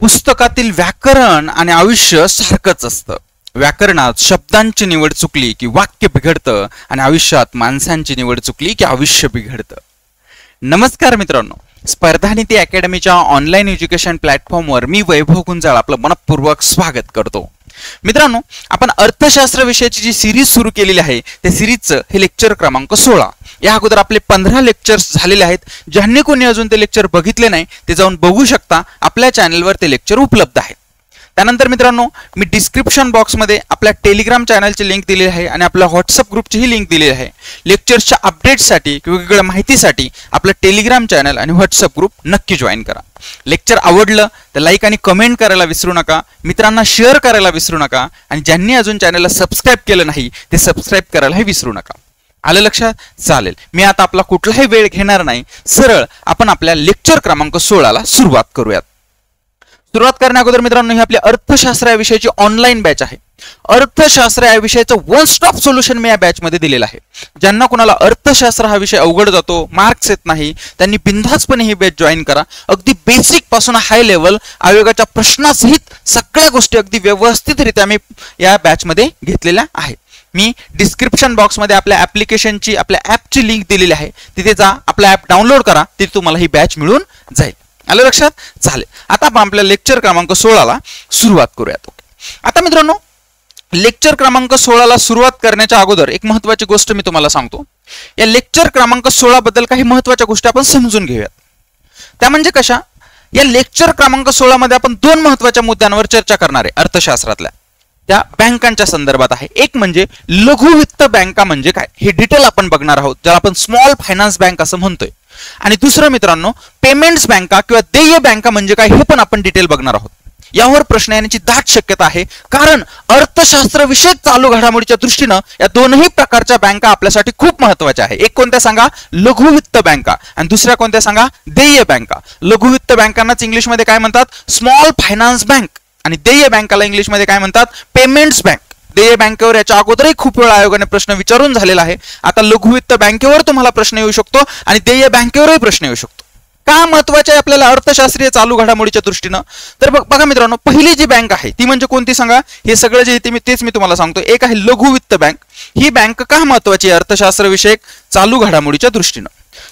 पुस्तकातील व्याकरण आणि आयुष्य सारखंच असतं. व्याकरणात शब्दांची निवड चुकली की वाक्य बिघडतं आणि आयुष्यात माणसांची निवड चुकली की आयुष्य बिघडतं. नमस्कार मित्रांनो, स्पर्धा नीती अकॅडमीच्या ऑनलाईन एज्युकेशन प्लॅटफॉर्मवर मी वैभव गुंजाळ आपलं मनपूर्वक स्वागत करतो. मित्रांनो, आपण अर्थशास्त्र विषयाची जी सिरीज सुरू केलेली आहे त्या सिरीजचं हे लेक्चर क्रमांक 16. या अगोदर आपले 15 लेक्चर्स झालेले आहेत. ज्यांनी कोणी अजून ते लेक्चर बघितले नाही ते जाऊन बघू शकता. आपल्या चॅनलवर ते लेक्चर उपलब्ध आहे. त्यानंतर मित्रांनो, मी डिस्क्रिप्शन बॉक्समध्ये आपल्या टेलिग्राम चॅनलची लिंक दिलेली आहे आणि आपल्या व्हॉट्सअप ग्रुपचीही लिंक दिलेली आहे. लेक्चर्सच्या अपडेट्ससाठी किंवा वेगवेगळ्या माहितीसाठी आपलं टेलिग्राम चॅनल आणि व्हॉट्सअप ग्रुप नक्की जॉईन करा. लेक्चर आवडलं तर लाईक आणि कमेंट करायला विसरू नका. मित्रांना शेअर करायला विसरू नका आणि ज्यांनी अजून चॅनलला सबस्क्राईब केलं नाही ते सबस्क्राईब करायलाही विसरू नका. आलं लक्षात? चालेल. मी आता आपला कुठलाही वेळ घेणार नाही. सरळ आपण आपल्या लेक्चर क्रमांक 16 सुरुवात करूयात. सुरुवात करण्या अगोदर मित्रांनो, ही आपल्या अर्थशास्त्र या विषयाची ऑनलाईन बॅच आहे. अर्थशास्त्र या विषयाचं वन स्टॉप सोल्युशन मी या बॅच मध्ये दिलेलं आहे. ज्यांना कोणाला अर्थशास्त्र हा विषय अवघड जातो, मार्क्स येत नाही, त्यांनी बिनधास्तपणे ही बॅच जॉईन करा. अगदी बेसिक पासून हाय लेवल आयोगाच्या प्रश्नासहित सगळ्या गोष्टी अगदी व्यवस्थितरित्या मी या बॅच मध्ये घेतलेल्या आहेत. मी डिस्क्रिप्शन बॉक्समध्ये आपल्या ऍप्लिकेशनची, आपल्या ऍपची लिंक दिलेली आहे. तिथे जा, आपला ऍप डाउनलोड करा. तिथे तुम्हाला ही बॅच मिळून जाईल. आलं लक्षात? चालेल. आता आपण आपल्या लेक्चर क्रमांक 16 सुरुवात करूयात. आता मित्रांनो, लेक्चर क्रमांक 16 सुरुवात करण्याच्या अगोदर एक महत्त्वाची गोष्ट मी तुम्हाला सांगतो. या लेक्चर क्रमांक 16 बद्दल काही महत्त्वाच्या गोष्टी आपण समजून घेऊयात. त्या म्हणजे कशा? या लेक्चर क्रमांक 16 मध्ये आपण दोन महत्त्वाच्या मुद्द्यांवर चर्चा करणार आहे अर्थशास्त्रातल्या. त्या बँकांच्या संदर्भात आहे. एक म्हणजे लघु वित्त बँका म्हणजे काय हे डिटेल आपण बघणार आहोत, ज्याला आपण स्मॉल फायनान्स बँक असं म्हणतोय. आणि दुसरं मित्रांनो, पेमेंट्स बँका किंवा देय बँका म्हणजे काय हे पण आपण डिटेल बघणार आहोत. यावर प्रश्न येण्याची दाट शक्यता आहे, कारण अर्थशास्त्र विषयक चालू घडामोडीच्या दृष्टीनं या दोनही प्रकारच्या बँका आपल्यासाठी खूप महत्त्वाच्या आहे. एक कोणत्या सांगा? लघु वित्त बँका. आणि दुसऱ्या कोणत्या सांगा? देय बँका. लघु वित्त बँकांनाच इंग्लिशमध्ये काय म्हणतात? Small finance bank. आणि देय बँकाला इंग्लिशमध्ये काय म्हणतात? Payments bank. देय बँकेवर याच्या अगोदरही खूप वेळा आयोगाने प्रश्न विचारून झालेला आहे. आता लघु वित्त बँकेवर तुम्हाला प्रश्न येऊ शकतो आणि देय बँकेवरही प्रश्न येऊ शकतो. का महत्वाचे आहे आपल्याला अर्थशास्त्रीय चालू घडामोडीच्या दृष्टीनं? तर बघा मित्रांनो, पहिली जी बँक आहे ती म्हणजे कोणती सांगा? हे सगळं जे तेच मी तुम्हाला सांगतो. एक आहे लघु वित्त बँक. ही बँक का महत्वाची आहे अर्थशास्त्र विषयक चालू घडामोडीच्या दृष्टीनं?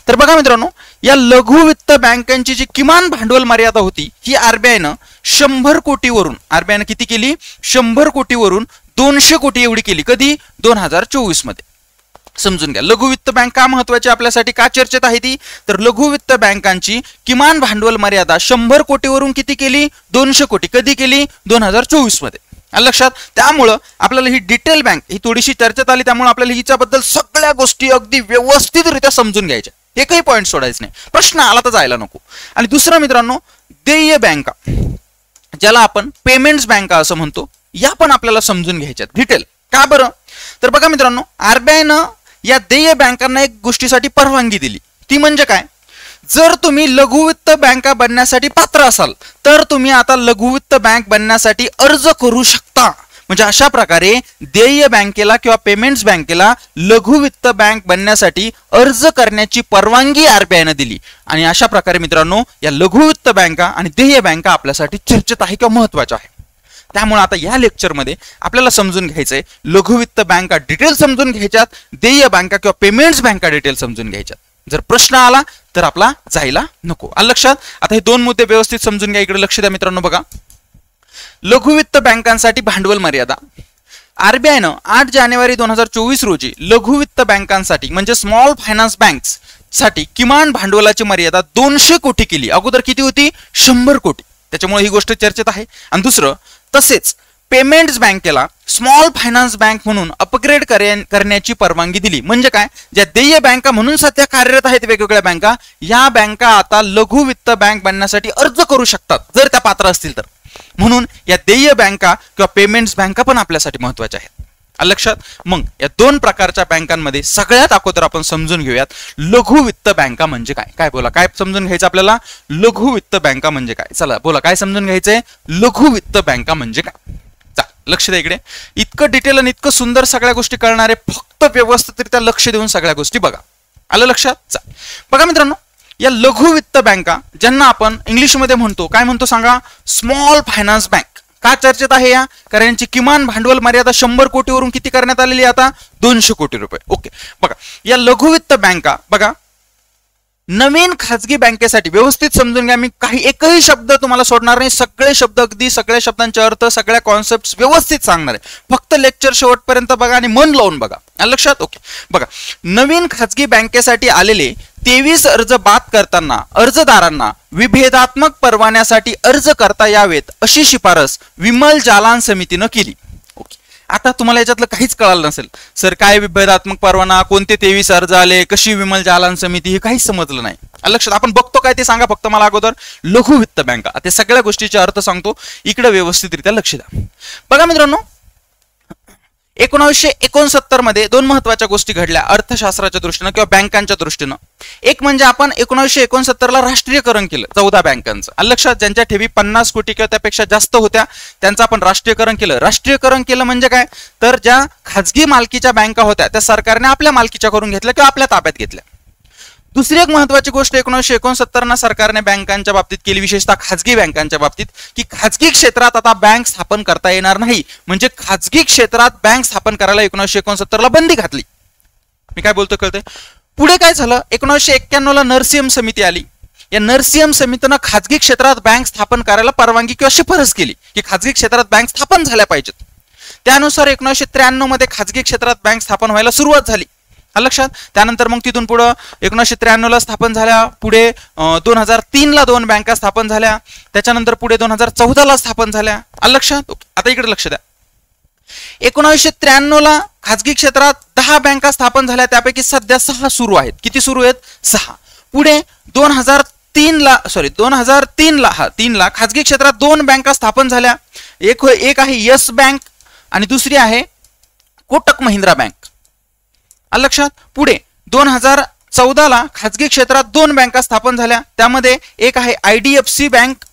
तर बघा मित्रांनो, या लघु वित्त बँकांची जी किमान भांडवल मर्यादा होती ही आरबीआयनं 100 कोटीवरून, आरबीआयनं किती केली? 100 कोटीवरून 200 कोटी एवढी केली. कधी? 2024 मध्ये. समजून घ्या, लघु वित्त बँक का महत्वाची आपल्यासाठी, का चर्चेत आहे ती? तर लघु वित्त बँकांची किमान भांडवल मर्यादा 100 कोटीवरून किती केली? 200 कोटी. कधी केली? 2024 मध्ये. लक्षात? त्यामुळं आपल्याला ही डिटेल बँक ही थोडीशी चर्चेत आली, त्यामुळे आपल्याला हिच्याबद्दल सगळ्या गोष्टी अगदी व्यवस्थितरित्या समजून घ्यायच्या. एकही पॉईंट सोडायचं नाही. प्रश्न आला तर जायला नको. आणि दुसरं मित्रांनो, देय बँका, ज्याला आपण पेमेंट्स बँका असं म्हणतो, या पण आपल्याला समजून घ्यायच्यात डिटेल. का बरं? तर बघा मित्रांनो, आरबीआयनं या देय बँकांना एक गोष्टीसाठी परवानगी दिली. ती म्हणजे काय? जर तुम्ही लघु वित्त बँका बनण्यासाठी पात्र असाल तर तुम्ही आता लघु वित्त बँक बनण्यासाठी अर्ज करू शकता. म्हणजे अशा प्रकारे देय बँकेला किंवा पेमेंट्स बँकेला लघु वित्त बँक बनण्यासाठी अर्ज करण्याची परवानगी आरबीआयनं दिली. आणि अशा प्रकारे मित्रांनो, या लघु वित्त बँका आणि देय बँका आपल्यासाठी चर्चेत आहे किंवा महत्वाच्या आहे. त्यामुळे आता या लेक्चरमध्ये आपल्याला समजून घ्यायचंय लघु वित्त बँका डिटेल समजून घ्यायच्यात, देय बँका किंवा पेमेंट्स बँका डिटेल समजून घ्यायच्यात. जर प्रश्न आला तर आपला जायला नको. आलं लक्षात? आता हे दोन मुद्दे व्यवस्थित समजून घ्या. इकडे लक्ष द्या मित्रांनो. बघा, लघु वित्त बँकांसाठी भांडवल मर्यादा. आरबीआयनं 8 जानेवारी 2024 रोजी लघु वित्त बँकांसाठी म्हणजे स्मॉल फायनान्स बँक्स साठी किमान भांडवलाची मर्यादा 200 कोटी केली. अगोदर किती होती? 100 कोटी. त्याच्यामुळे ही गोष्ट चर्चेत आहे. आणि दुसरं, तसेच पेमेंट्स बँकेला स्मॉल फायनान्स बँक म्हणून अपग्रेड करण्याची परवानगी दिली. म्हणजे काय? ज्या देय बँका म्हणून सध्या कार्यरत आहेत वेगवेगळ्या बँका, या बँका आता लघु वित्त बँक बनण्यासाठी अर्ज करू शकतात जर त्या पात्र असतील तर. म्हणून या देय बँका किंवा पेमेंट्स बँका पण आपल्यासाठी महत्वाच्या आहेत. लक्षात? मग या दोन प्रकारच्या बँकांमध्ये सगळ्यात अगोदर आपण समजून घेऊयात लघु वित्त बँका म्हणजे काय. काय बोला, काय समजून घ्यायचं आपल्याला? लघु वित्त बँका म्हणजे काय? चला बोला, काय समजून घ्यायचंय? लघु वित्त बँका म्हणजे काय? लक्ष द्या इकडे. इतकं डिटेल आणि इतकं सुंदर सगळ्या गोष्टी कळणारे, फक्त व्यवस्थितरित्या लक्ष देऊन सगळ्या गोष्टी बघा. आलं लक्षात? बघा मित्रांनो, या लघु वित्त बँका ज्यांना आपण इंग्लिशमध्ये म्हणतो, काय म्हणतो सांगा, स्मॉल फायनान्स बँक. का चर्चेत आहे या? कारण यांची किमान भांडवल मर्यादा 100 कोटीवरून किती करण्यात आलेली आहे आता? 200 कोटी रुपये. ओके, बघा या लघु वित्त बँका बघा नवीन खाजगी बँकेसाठी व्यवस्थित समजून घ्या. मी काही एकही शब्द तुम्हाला सोडणार नाही, सगळे शब्द अगदी सगळ्या शब्दांचे अर्थ, सगळ्या कॉन्सेप्ट व्यवस्थित सांगणार आहे. फक्त लेक्चर शेवटपर्यंत बघा आणि मन लावून बघा. लक्षात? ओके, बघा नवीन खाजगी बँकेसाठी आलेले 23 अर्ज बाद करताना अर्जदारांना विभेदात्मक परवान्यासाठी अर्ज करता यावेत अशी शिफारस विमल जालान समितीनं केली. ओके, आता तुम्हाला याच्यातलं काहीच कळालं नसेल, सर काय विभेदात्मक परवाना, कोणते 23 अर्ज आले, कशी विमल जालान समिती, हे काहीच समजलं नाही. लक्षात? आपण बघतो काय ते सांगा फक्त मला अगोदर. लघु वित्त बँका, ते सगळ्या गोष्टीचे अर्थ सांगतो, इकडे व्यवस्थितरित्या लक्ष द्या. बघा मित्रांनो, 1969 मध्ये दोन महत्वाच्या गोष्टी घडल्या अर्थशास्त्राच्या दृष्टीनं किंवा बँकांच्या दृष्टीनं. एक म्हणजे आपण 1969 ला राष्ट्रीयकरण केलं 14 बँकांचं. लक्षात? ज्यांच्या ठेवी 50 कोटी किंवा त्यापेक्षा जास्त होत्या त्यांचं आपण राष्ट्रीयकरण केलं. राष्ट्रीयकरण केलं म्हणजे काय, तर ज्या खाजगी मालकीच्या बँका होत्या त्या सरकारने आपल्या मालकीच्या करून घेतल्या किंवा आपल्या ताब्यात घेतल्या. दुसरी एक महत्वाची गोष्ट 1969 सरकारने बँकांच्या बाबतीत केली, विशेषतः खाजगी बँकांच्या बाबतीत, की खाजगी क्षेत्रात आता बँक स्थापन करता येणार नाही. म्हणजे खाजगी क्षेत्रात बँक स्थापन करायला 1969 ला बंदी घातली. मी काय बोलतो कळतंय? पुढे काय झालं, 1991 ला नरसिंह समिती आली. या नरसिंह समितीनं खाजगी क्षेत्रात बँक स्थापन करायला परवानगी किंवा शिफारस केली की खाजगी क्षेत्रात बँक स्थापन झाल्या पाहिजेत. त्यानुसार 1993 मध्ये खाजगी क्षेत्रात बँक स्थापन व्हायला सुरुवात झाली. लक्षात? त्यानंतर मग तिथून पुढे 1993 ला स्थापन झाल्या, पुढे 2003 ला 2 बँका स्थापन झाल्या, त्याच्यानंतर पुढे 2014 ला स्थापन झाल्या. लक्षात? आता इकडे लक्ष द्या. 1993 ला खाजगी क्षेत्रात 10 बँका स्थापन झाल्या, त्यापैकी सध्या 6 सुरू आहेत. किती सुरू आहेत? 6. पुढे 2003 ला खाजगी क्षेत्रात 2 बँका स्थापन झाल्या. एक आहे येस बँक आणि दुसरी आहे कोटक महिंद्रा बँक. लक्षात? पुढे 2014 ला खाजगी क्षेत्रात 2 बँका स्थापन झाल्या, त्यामध्ये एक आहे IDFC बँक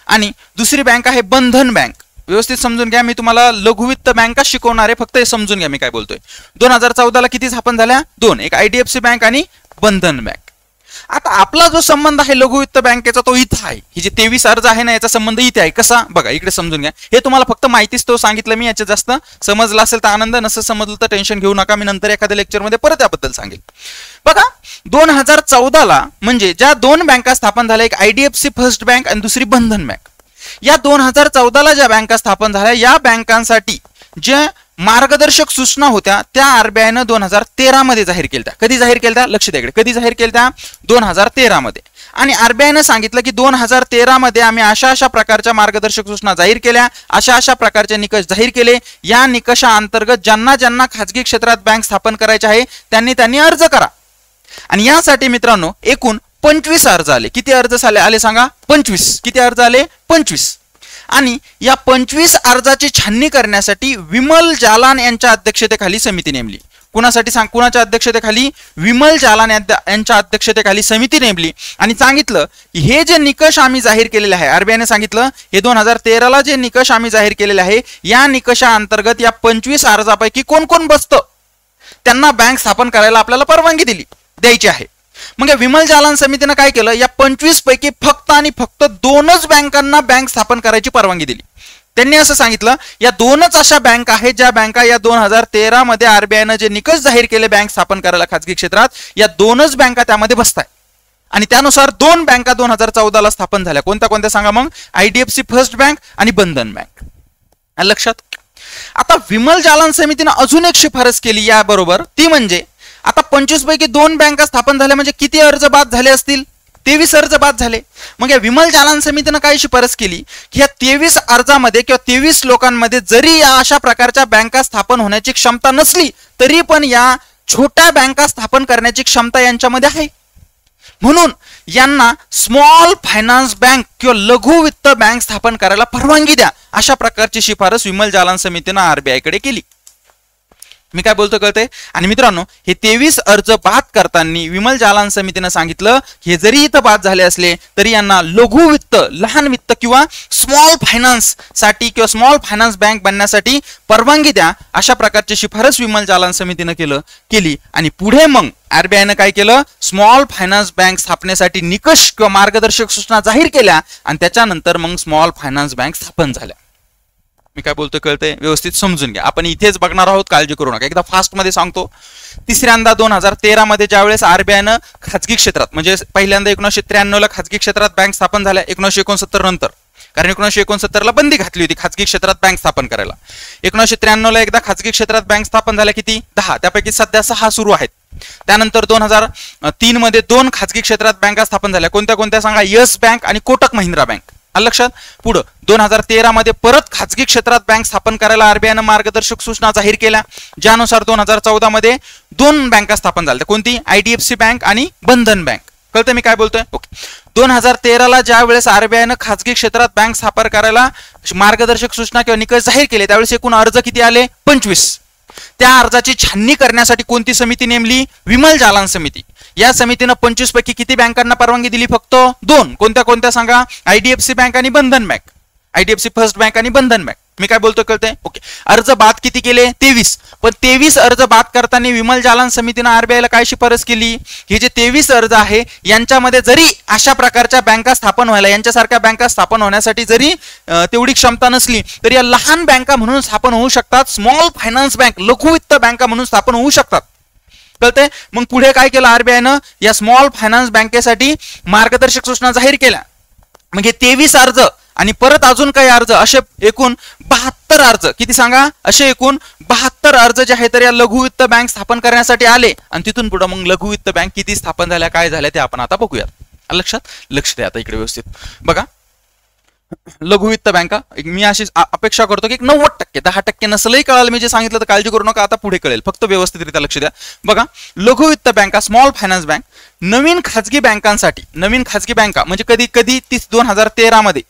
आणि दुसरी बँक आहे बंधन बँक. व्यवस्थित समजून घ्या, मी तुम्हाला लघुवित्त बँका शिकवणार आहे, फक्त हे समजून घ्या मी काय बोलतोय. 2014 ला किती स्थापन झाल्या? 2, एक IDFC बँक आणि बंधन बँक. आता आपला जो संबंध आहे लघुवित्त बँकेचा तो इथं आहे. ही जे 23 अर्ज आहे ना याचा संबंध इथे आहे. कसा? बघा इकडे समजून घ्या. हे तुम्हाला फक्त माहितीच तो सांगितलं मी, याच्या जास्त समजलं असेल तर आनंद, नसेल समजलं तर टेन्शन घेऊ नका, मी नंतर एखाद्या लेक्चर मध्ये परत याबद्दल सांगेल. बघा 2014 ला म्हणजे ज्या 2 बँका स्थापन झाल्या, एक IDFC फर्स्ट बँक आणि दुसरी बंधन बँक. या 2014 ला ज्या बँका स्थापन झाल्या या बँकांसाठी ज्या मार्गदर्शक सूचना होत्या त्या RBI ने 2013 मध्ये जाहीर केल्या. कधी जाहीर केल्या? लक्ष द्या इकडे. कधी जाहीर केल्या? 2013 मध्ये. आणि RBI ने सांगितलं की 2013 मध्ये आम्ही अशा प्रकारच्या मार्गदर्शक सूचना जाहीर केल्या, अशा प्रकारचे निकष जाहीर केले. या निकषा अंतर्गत ज्यांना खाजगी क्षेत्रात बँक स्थापन करायचे आहे त्यांनी अर्ज करा. आणि यासाठी मित्रांनो एकूण 25 अर्ज आले. किती अर्ज आले सांगा? 25. किती अर्ज आले? 25. आणि या 25 अर्जाची छाननी करण्यासाठी विमल जालान यांच्या अध्यक्षतेखाली समिती नेमली. कुणासाठी सांग? कुणाच्या अध्यक्षतेखाली? विमल जालान यांच्या अध्यक्षतेखाली समिती नेमली आणि सांगितलं की हे जे निकष आम्ही जाहीर केलेले आहे, RBI ने सांगितलं हे 2013 ला जे निकष आम्ही जाहीर केलेले आहे या निकषा अंतर्गत या 25 अर्जापैकी कोण कोण बसतं त्यांना बँक स्थापन करायला आपल्याला परवानगी द्यायची आहे. मग या विमल जालान समितीने काय केलं? या 25 पैकी फक्त आणि फक्त 2च बँकांना बँक स्थापन करायची परवानगी दिली. त्यांनी असं सांगितलं या 2च अशा बँक आहेत ज्या बँका या 2013 मध्ये RBI ने जे निकष जाहीर केले बँक स्थापन करायला खाजगी क्षेत्रात, या 2च बँका त्यामध्ये बसतात. आणि त्यानुसार 2 बँका 2014 ला स्थापन झाल्या. कोणत्या सांगा मग? IDFC फर्स्ट बँक आणि बंधन बँक. लक्षात? आता विमल जालान समितीने अजून एक शिफारस केली याबरोबर, ती म्हणजे आता 25 पैकी 2 बँका स्थापन झाल्या म्हणजे किती अर्ज बाद झाले असतील? 23 अर्ज बाद झाले. मग या विमल जालान समितीने काय शिफारस केली की या 23 अर्जामध्ये किंवा 23 लोकांमध्ये जरी या अशा प्रकारच्या बँका स्थापन होण्याची क्षमता नसली तरी पण या छोट्या बँका स्थापन करण्याची क्षमता यांच्यामध्ये आहे. म्हणून यांना स्मॉल फायनान्स बँक किंवा लघु वित्त बँक स्थापन करायला परवानगी द्या, अशा प्रकारची शिफारस विमल जालान समितीने RBI कडे केली. मी काय बोलतो कळतंय? आणि मित्रांनो, हे 23 अर्ज बाद करताना विमल जालान समितीनं सांगितलं की हे जरी इथं बाद झाले असले तरी यांना लघु वित्त, लहान वित्त किंवा स्मॉल फायनान्स साठी किंवा स्मॉल फायनान्स बँक बनण्यासाठी परवानगी द्या, अशा प्रकारची शिफारस विमल जालान समितीनं केली. आणि पुढे मग आरबीआयनं काय केलं? स्मॉल फायनान्स बँक स्थापनेसाठी निकष किंवा मार्गदर्शक सूचना जाहीर केल्या आणि त्याच्यानंतर मग स्मॉल फायनान्स बँक स्थापन झाल्या. मी काय बोलतोय कळतंय? व्यवस्थित समजून घ्या. आपण इथेच बघणार आहोत, काळजी करू नका. एकदा फास्ट मध्ये सांगतो. तिसऱ्यांदा 2013 मध्ये ज्यावेळेस आरबीआयनं खाजगी क्षेत्रात, म्हणजे पहिल्यांदा 1993 ला खाजगी क्षेत्रात बँक स्थापन झाल्या 1969 नंतर, कारण 1969 ला बंदी घातली होती खाजगी क्षेत्रात बँक स्थापन करायला. 1993 ला एकदा खाजगी क्षेत्रात बँक स्थापन झाल्या किती? 10, त्यापैकी सध्या 6 सुरू आहेत. त्यानंतर 2003 मध्ये 2 खाजगी क्षेत्रात बँका स्थापन झाल्या. कोणत्या कोणत्या सांगा? येस बँक आणि कोटक महिंद्रा बँक. आलं लक्षात? पुढे 2013 मध्ये परत खाजगी क्षेत्रात बँक स्थापन करायला आरबीआयनं मार्गदर्शक सूचना जाहीर केल्या, ज्यानुसार 2014 मध्ये 2 बँका स्थापन झाल्या. कोणती? आयडीएफसी बँक आणि बंधन बँक. कळतं मी काय बोलतोय? ओके. 2013 ला ज्या वेळेस आरबीआयनं खाजगी क्षेत्रात बँक स्थापन करायला मार्गदर्शक सूचना किंवा निकष जाहीर केले, त्यावेळेस एकूण अर्ज किती आले? 25. त्या अर्जाची छाननी करण्यासाठी कोणती समिती नेमली? विमल जालान समिती. या समितीनं 25 पैकी किती बँकांना परवानगी दिली? फक्त 2. कोणत्या कोणत्या सांगा? आयडीएफसी बँक आणि बंधन बँक. आयडीएफसी फर्स्ट बँक आणि बंधन बँक. मी काय बोलतो कळतंय? ओके. अर्ज बाद किती केले? 23. पण 23 अर्ज बाद करताना विमल जालान समितीनं आरबीआयला काय शिफारस केली? हे जे 23 अर्ज आहे यांच्यामध्ये जरी अशा प्रकारच्या बँका स्थापन व्हायला, यांच्यासारख्या बँका स्थापन होण्यासाठी जरी तेवढी क्षमता नसली तरी या लहान बँका म्हणून स्थापन होऊ शकतात. स्मॉल फायनान्स बँक, लघु वित्त बँका म्हणून स्थापन होऊ शकतात. कळतंय? मग पुढे काय केलं आरबीआयनं? या स्मॉल फायनान्स बँकेसाठी मार्गदर्शक सूचना जाहीर केल्या. मग हे 23 अर्ज आणि परत अजून काही अर्ज, असे एकूण 72 अर्ज. किती सांगा? असे एकूण 72 अर्ज जे आहेत तर या लघु वित्त बँक स्थापन करण्यासाठी आले. आणि तिथून पुढे मग लघु वित्त बँक किती स्थापन झाल्या, काय झाल्या ते आपण आता बघूयात. लक्षात? लक्ष द्या आता इकडे व्यवस्थित बघा. लघु वित्त बँका, मी अशी अपेक्षा करतो की 90%, 10% नसलंही कळालं मी जे सांगितलं तर काळजी करू नका, आता पुढे कळेल. फक्त व्यवस्थितरित्या लक्ष द्या. बघा, लघु वित्त बँका, स्मॉल फायनान्स बँक, नवीन खाजगी बँकांसाठी, नवीन खाजगी बँका म्हणजे कधी कधी 2013 मध्ये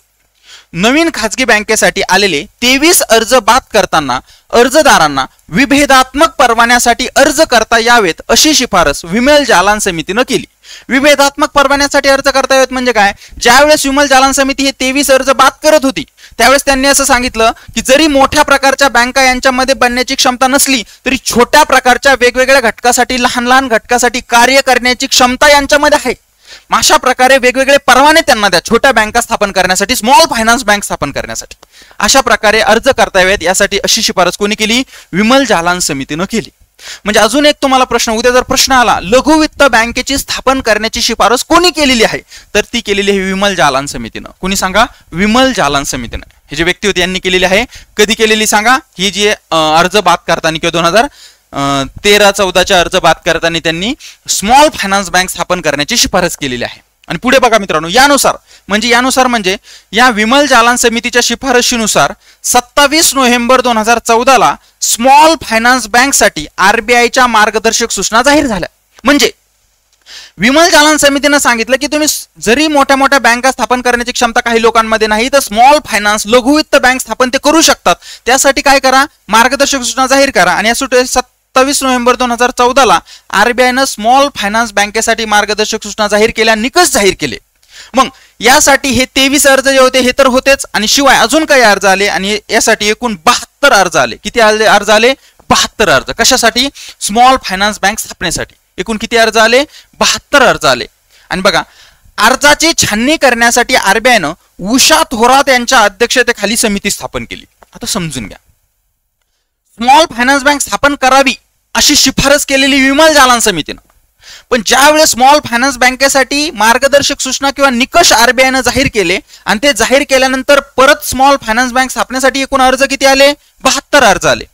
नवीन खाजगी बँकेसाठी आलेले 23 अर्ज बाद करताना अर्जदारांना विभेदात्मक परवान्यासाठी अर्ज करता यावेत अशी शिफारस विमल जालान समितीनं केली. विभेदात्मक परवान्यासाठी अर्ज करता यावेत म्हणजे काय? ज्यावेळेस विमल जालान समिती हे 23 अर्ज बाद करत होती त्यावेळेस त्यांनी असं सांगितलं की जरी मोठ्या प्रकारच्या बँका यांच्यामध्ये बनण्याची क्षमता नसली तरी छोट्या प्रकारच्या वेगवेगळ्या घटकासाठी, लहान लहान घटकासाठी कार्य करण्याची क्षमता यांच्यामध्ये आहे. अशा प्रकारे वेगवेगळे परवाने त्यांना द्या छोट्या बँका स्थापन करण्यासाठी, स्मॉल फायनान्स बँक स्थापन करण्यासाठी. अशा प्रकारे अर्ज करता यावेत यासाठी अशी शिफारस कोणी केली? विमल जालान समितीनं केली. म्हणजे अजून एक तुम्हाला प्रश्न, उद्या जर प्रश्न आला लघु वित्त बँकेची स्थापन करण्याची शिफारस कोणी केलेली आहे तर ती केलेली आहे विमल जालान समितीनं. कोणी सांगा? विमल जालान समितीनं. हे जे व्यक्ती होते यांनी केलेली आहे. कधी केलेली सांगा? ही जी अर्ज बाद करताना किंवा 2013-14 अर्ज बाद करताना त्यांनी स्मॉल फायनान्स बँक स्थापन करण्याची शिफारस केलेली आहे. आणि पुढे बघा मित्रांनो, यानुसार म्हणजे या विमल जालान समितीच्या शिफारशीनुसार 27 नोव्हेंबर 2014 ला स्मॉल फायनान्स बँक साठी आरबीआयच्या मार्गदर्शक सूचना जाहीर झाल्या. म्हणजे विमल जालान समितीनं सांगितलं की तुम्ही जरी मोठ्या मोठ्या बँका स्थापन करण्याची क्षमता काही लोकांमध्ये नाही तर स्मॉल फायनान्स, लघु वित्त बँक स्थापन ते करू शकतात. त्यासाठी काय करा? मार्गदर्शक सूचना जाहीर करा. आणि या 27 नोव्हेंबर 2014 ला आरबीआयनं स्मॉल फायनान्स बँकेसाठी मार्गदर्शक सूचना जाहीर केल्या, निकष जाहीर केले. मग यासाठी हे 23 अर्ज जे होते हे तर होतेच आणि शिवाय अजून काही अर्ज आले आणि यासाठी एकूण 72 अर्ज आले. किती अर्ज आले? 72 अर्ज. कशासाठी? स्मॉल फायनान्स बँक स्थापनेसाठी. एकूण किती अर्ज आले? 72 अर्ज आले. आणि बघा, अर्जाची छाननी करण्यासाठी आरबीआयनं उषा थोरात यांच्या अध्यक्षतेखाली समिती स्थापन केली. आता समजून घ्या. स्मॉल फायनान्स बँक स्थापन करावी अशी शिफारस केलेली विमल जालान समितीनं, पण ज्यावेळेस स्मॉल फायनान्स बँकेसाठी मार्गदर्शक सूचना किंवा निकष आरबीआयनं जाहीर केले आणि ते जाहीर केल्यानंतर परत स्मॉल फायनान्स बँक स्थापनेसाठी एकूण अर्ज किती आले? 72 अर्ज आले.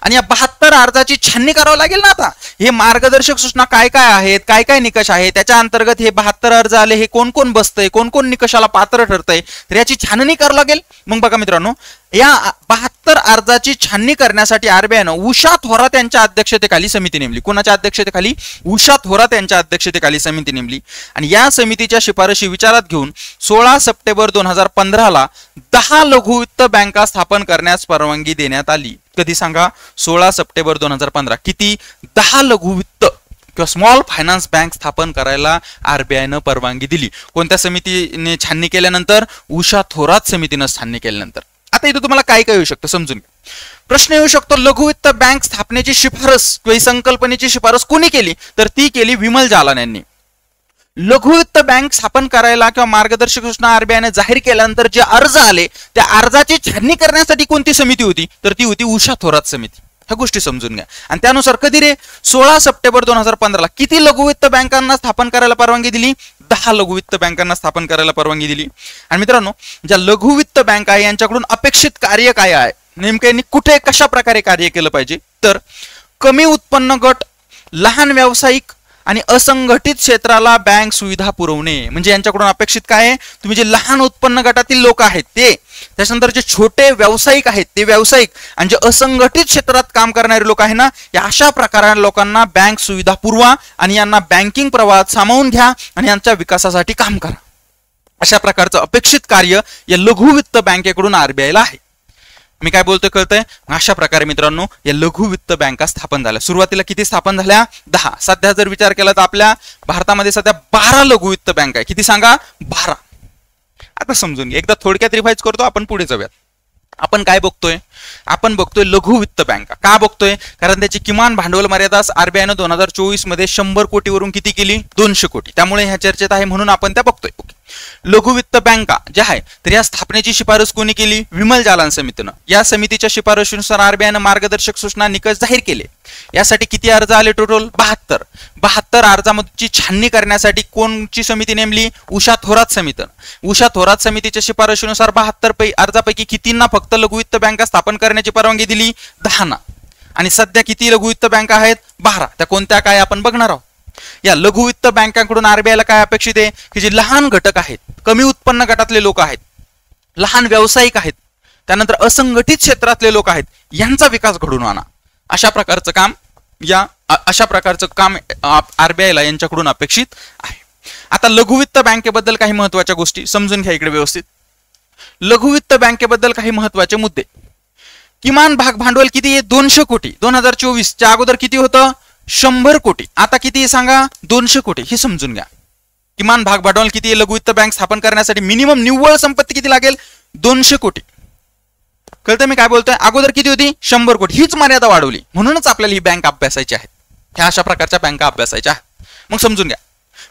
आणि या 72 अर्जाची छाननी करावं लागेल ना. आता हे मार्गदर्शक सूचना काय काय आहेत, काय काय निकष आहेत, त्याच्या अंतर्गत हे 72 अर्ज आले, हे कोण कोण बसतंय, कोण कोण निकषाला पात्र ठरतंय, तर याची छाननी करावं लागेल. मग बघा मित्रांनो, या 72 अर्जाची छाननी करण्यासाठी आरबीआयनं उषा थोरात यांच्या अध्यक्षतेखाली समिती नेमली. कोणाच्या अध्यक्षतेखाली? उषा थोरात यांच्या अध्यक्षतेखाली समिती नेमली. आणि या समितीच्या शिफारशी विचारात घेऊन 16 सप्टेंबर 2015 ला 10 लघु वित्त बँका स्थापन करण्यास परवानगी देण्यात आली. कधी सांगा? 16 सप्टेंबर 2015. किती? 10 लघुवित्त किंवा स्मॉल फायनान्स बँक स्थापन करायला आरबीआयनं परवानगी दिली. कोणत्या समितीने छाननी केल्यानंतर? उषा थोरात समितीनं छाननी केल्यानंतर. आता इथं तुम्हाला काय काय येऊ शकतं समजून घ्या. प्रश्न येऊ शकतो, लघुवित्त बँक स्थापनेची शिफारस किंवा संकल्पनेची शिफारस कोणी केली? तर ती केली विमल जालान यांनी. लघुवित्त बँक स्थापन करायला किंवा मार्गदर्शक सूचना आरबीआयने जाहीर केल्यानंतर जे अर्ज आले त्या अर्जाची छाननी करण्यासाठी कोणती समिती होती? तर ती होती उषा थोरात समिती. ह्या गोष्टी समजून घ्या. आणि त्यानुसार कधी रे? 16 सप्टेंबर 2015 किती लघुवित्त बँकांना स्थापन करायला परवानगी दिली? 10 लघुवित्त बँकांना स्थापन करायला परवानगी दिली. आणि मित्रांनो, ज्या लघुवित्त बँक आहे यांच्याकडून अपेक्षित कार्य काय आहे? नेमके कुठे कशा प्रकारे कार्य केलं पाहिजे? तर कमी उत्पन्न गट, लहान व्यावसायिक आणि असंघटित क्षेत्राला बँक सुविधा पुरवणे. म्हणजे यांच्याकडून अपेक्षित काय आहे? तुम्ही जे लहान उत्पन्न गटातील लोक आहेत ते, त्याच्यानंतर जे छोटे व्यावसायिक आहेत ते व्यावसायिक, आणि जे असंघटित क्षेत्रात काम करणारे लोक आहे ना, या अशा प्रकारच्या लोकांना बँक सुविधा पुरवा आणि यांना बँकिंग प्रवाहात सामावून घ्या आणि यांच्या विकासासाठी काम करा. अशा प्रकारचं अपेक्षित कार्य या लघुवित्त बँकेकडून आरबीआयला आहे. मी काय बोलतोय कळतंय? अशा प्रकारे मित्रांनो या लघुवित्त बँका स्थापन झाल्या. सुरुवातीला किती स्थापन झाल्या? 10. सध्या जर विचार केला तर आपल्या भारतामध्ये सध्या 12 लघुवित्त बँक आहे. किती सांगा? 12. आता समजून घ्या. एकदा थोडक्यात रिवाइज करतो, आपण पुढे जाऊयात. आपण काय बघतोय? आपण बघतोय लघुवित्त बँका. का बघतोय? कारण त्याची किमान भांडवल मर्यादा आरबीआयनं 2024 मध्ये 100 कोटीवरून किती केली? 200 कोटी. त्यामुळे ह्या चर्चेत आहे म्हणून आपण त्या बघतोय. लघुवित्त बँका ज्या आहे तर या स्थापनेची शिफारस कोणी केली? विमल जालान समितीनं. या समितीच्या शिफारशीनुसार आरबीआयनं मार्गदर्शक सूचना निकष जाहीर केले. यासाठी किती अर्ज आले? टोटल 72 अर्जांची छाननी करण्यासाठी कोणची समिती नेमली? उषा थोरात समितीनं. उषा थोरात समितीच्या शिफारशीनुसार 72 अर्जापैकी कितींना फक्त लघुवित्त बँका स्थापन करण्याची परवानगी दिली? 10. आणि सध्या किती लघुवित्त बँका आहेत? 12. त्या कोणत्या काय आपण बघणार आहोत. या लघुवित्त बँकांकडून आरबीआयला काय अपेक्षित आहे? की जे लहान घटक आहेत, कमी उत्पन्न गटातले लोक आहेत, लहान व्यावसायिक आहेत, त्यानंतर असंघटित क्षेत्रातले लोक आहेत, यांचा विकास घडवून आणा. अशा प्रकारचं काम आरबीआयला यांच्याकडून अपेक्षित आहे. आता लघुवित्त बँकेबद्दल काही महत्वाच्या गोष्टी समजून घ्या इकडे व्यवस्थित. लघुवित्त बँकेबद्दल काही महत्वाचे मुद्दे. किमान भाग भांडवल किती आहे? 200 कोटी. 2024 च्या अगोदर किती होतं? 100 कोटी. आता किती सांगा? 200 कोटी. हे समजून घ्या. किमान भाग भांडवल किती आहे? लघुवित्त बँक स्थापन करण्यासाठी मिनिमम निव्वळ संपत्ती किती लागेल? 200 कोटी. कळतं मी काय बोलतोय? अगोदर किती होती? 100 कोटी. हीच मर्यादा वाढवली. म्हणूनच आपल्याला ही बँक अभ्यासायची आहे. ह्या अशा प्रकारच्या बँका अभ्यासायच्या. मग समजून घ्या.